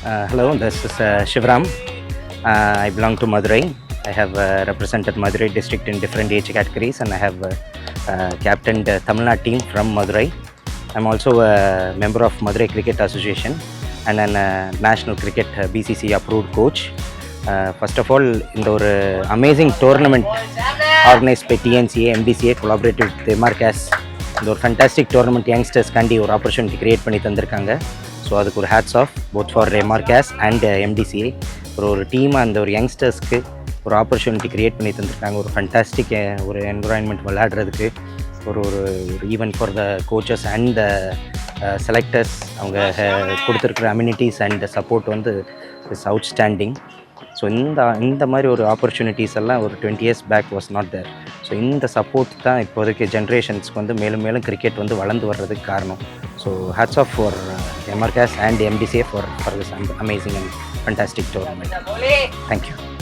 Hello, this is Shivram. I belong to Madurai. I have represented Madurai district in different age categories, and I have captained the Tamil Nadu team from Madurai. I'm also a member of Madurai Cricket Association and an national cricket BCC approved coach. First of all, in the amazing tournament organized by TNCA, MDCA, collaborated with MRCAS, இந்த ஒரு fantastic tournament யங்ஸ்டர்ஸ்காண்டி ஒரு opportunity create பண்ணி தந்திருக்காங்க. So அதுக்கு ஒரு hats off both for MRCAS and MDCA. ஒரு டீமாக அந்த ஒரு யங்ஸ்டர்ஸ்க்கு ஒரு ஆப்பர்ச்சுனிட்டி க்ரியேட் பண்ணி தந்திருக்காங்க. ஒரு ஃபேண்டாஸ்டிக் ஒரு என்விரான்மெண்ட் விளையாடுறதுக்கு ஒரு ஒரு event for the coaches and the selectors. அவங்க கொடுத்துருக்குற அம்யூனிட்டிஸ் அண்ட் சப்போர்ட் வந்து இஸ் அவுட்ஸ்டாண்டிங். ஸோ இந்த மாதிரி ஒரு ஆப்பர்ச்சுனிட்டிஸ் எல்லாம் ஒரு 20 years back was not there. So இந்த சப்போர்ட் தான் இப்போதைக்கு ஜென்ரேஷன்ஸ்க்கு வந்து மேலும் மேலும் கிரிக்கெட் வந்து வளர்ந்து வர்றதுக்கு காரணம். So hats off for MRCAS and MDCA for this amazing and fantastic tournament. Thank you.